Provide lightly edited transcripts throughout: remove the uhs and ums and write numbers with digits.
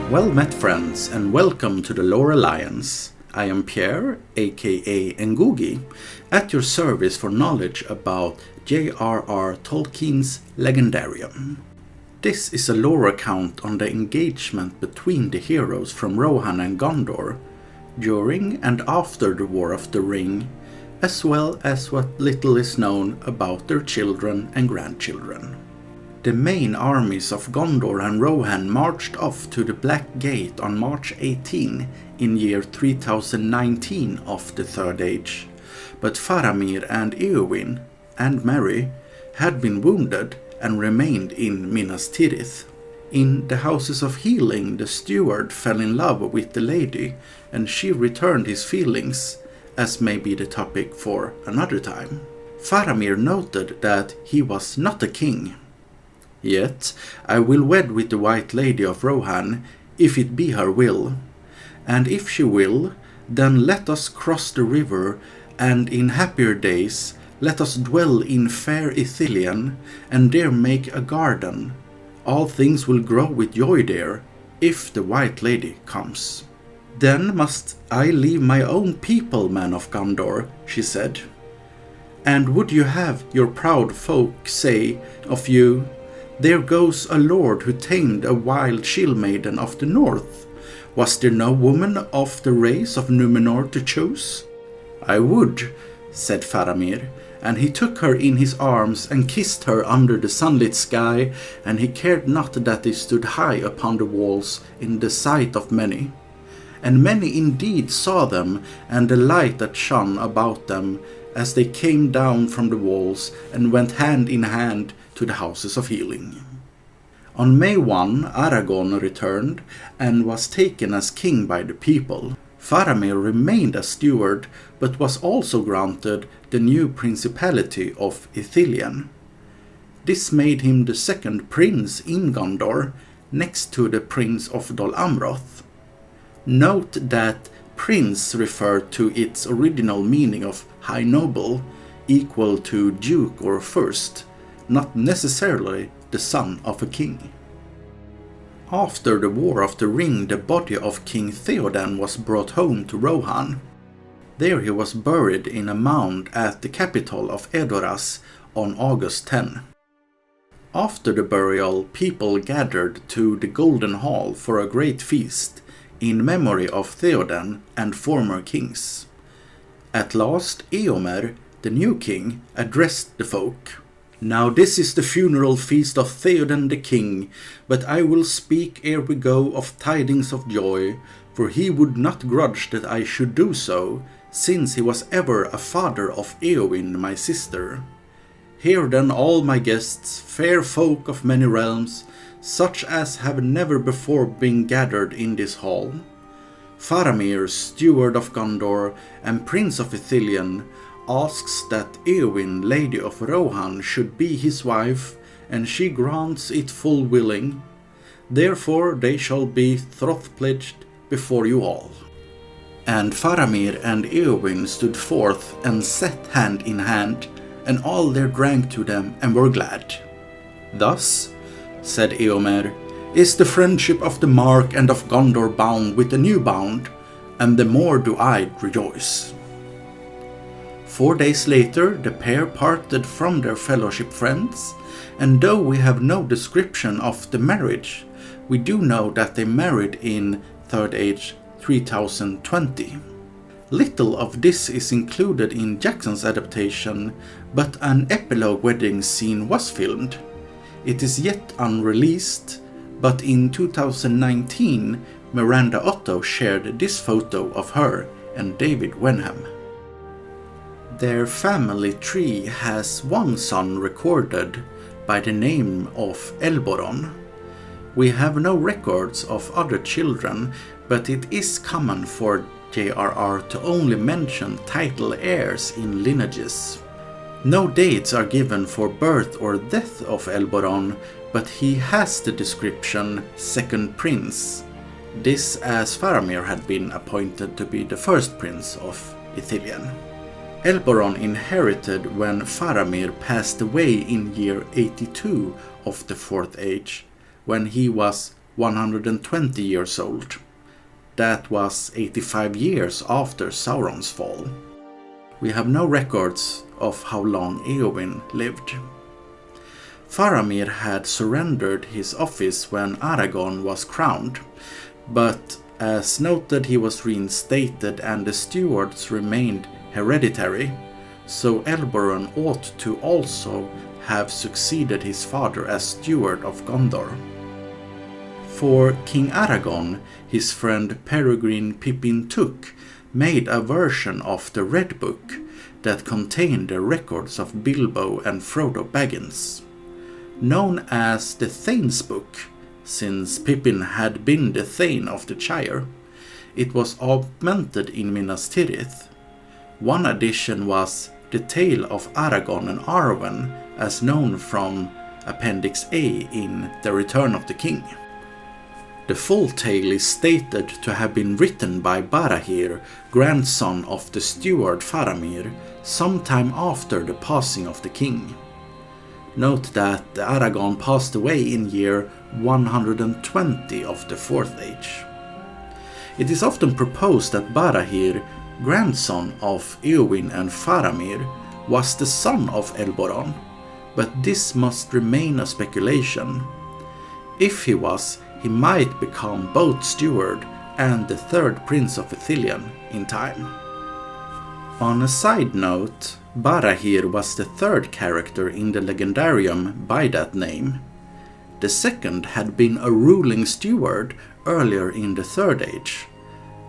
Well met, friends, and welcome to the Lore Alliance. I am Pierre, aka Ngugi, at your service for knowledge about J.R.R. Tolkien's Legendarium. This is a lore account on the engagement between the heroes from Rohan and Gondor, during and after the War of the Ring, as well as what little is known about their children and grandchildren. The main armies of Gondor and Rohan marched off to the Black Gate on March 18 in year 3019 of the Third Age, but Faramir and Éowyn and Mary had been wounded and remained in Minas Tirith. In the Houses of Healing, the Steward fell in love with the lady, and she returned his feelings, as may be the topic for another time. Faramir noted that he was not a king. Yet I will wed with the White Lady of Rohan, if it be her will. And if she will, then let us cross the river, and in happier days let us dwell in fair Ithilien, and there make a garden. All things will grow with joy there, if the White Lady comes. Then must I leave my own people, man of Gondor, she said. And would you have your proud folk say of you, there goes a lord who tamed a wild shield maiden of the north. Was there no woman of the race of Numenor to choose? I would, said Faramir, and he took her in his arms and kissed her under the sunlit sky, and he cared not that they stood high upon the walls in the sight of many. And many indeed saw them, and the light that shone about them, as they came down from the walls and went hand in hand to the Houses of Healing. On May 1, Aragorn returned and was taken as king by the people. Faramir remained as steward, but was also granted the new principality of Ithilien. This made him the second prince in Gondor, next to the Prince of Dol Amroth. Note that prince referred to its original meaning of high noble, equal to duke or first, not necessarily the son of a king. After the War of the Ring, the body of King Theoden was brought home to Rohan. There he was buried in a mound at the capital of Edoras on August 10. After the burial, people gathered to the Golden Hall for a great feast in memory of Theoden and former kings. At last, Éomer, the new king, addressed the folk. Now this is the funeral feast of Theoden the king, but I will speak ere we go of tidings of joy, for he would not grudge that I should do so, since he was ever a father of Éowyn my sister. Hear then all my guests, fair folk of many realms, such as have never before been gathered in this hall. Faramir, Steward of Gondor and Prince of Ithilien, asks that Éowyn, Lady of Rohan, should be his wife, and she grants it full willing. Therefore they shall be troth-pledged before you all. And Faramir and Éowyn stood forth and sat hand in hand, and all there drank to them and were glad. Thus, said Éomer, is the friendship of the Mark and of Gondor bound with a new bond, and the more do I rejoice. 4 days later, the pair parted from their fellowship friends, and though we have no description of the marriage, we do know that they married in Third Age 3020. Little of this is included in Jackson's adaptation, but an epilogue wedding scene was filmed. It is yet unreleased, but in 2019, Miranda Otto shared this photo of her and David Wenham. Their family tree has one son recorded by the name of Elboron. We have no records of other children, but it is common for J.R.R. to only mention title heirs in lineages. No dates are given for birth or death of Elboron, but he has the description second prince. This as Faramir had been appointed to be the first prince of Ithilien. Elboron inherited when Faramir passed away in year 82 of the Fourth Age, when he was 120 years old. That was 85 years after Sauron's fall. We have no records of how long Éowyn lived. Faramir had surrendered his office when Aragorn was crowned, but as noted he was reinstated and the stewards remained hereditary, so Elboron ought to also have succeeded his father as steward of Gondor. For King Aragorn, his friend Peregrine Pippin Took made a version of the Red Book that contained the records of Bilbo and Frodo Baggins. Known as the Thane's Book, since Pippin had been the Thane of the Shire, it was augmented in Minas Tirith. One addition was the tale of Aragorn and Éowyn, as known from Appendix A in The Return of the King. The full tale is stated to have been written by Barahir, grandson of the steward Faramir, sometime after the passing of the king. Note that Aragorn passed away in year 120 of the Fourth Age. It is often proposed that Barahir, grandson of Éowyn and Faramir, was the son of Elboron, but this must remain a speculation. If he was, he might become both steward and the third prince of Ithilien in time. On a side note, Barahir was the third character in the Legendarium by that name. The second had been a ruling steward earlier in the Third Age,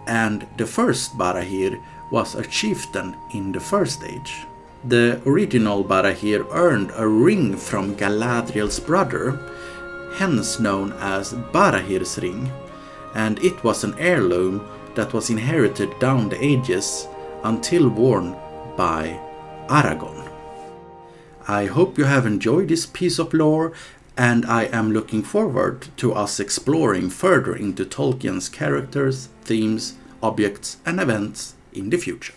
and the first Barahir was a chieftain in the First Age. The original Barahir earned a ring from Galadriel's brother, hence known as Barahir's ring, and it was an heirloom that was inherited down the ages until worn by Aragorn. I hope you have enjoyed this piece of lore, and I am looking forward to us exploring further into Tolkien's characters, themes, objects and events in the future.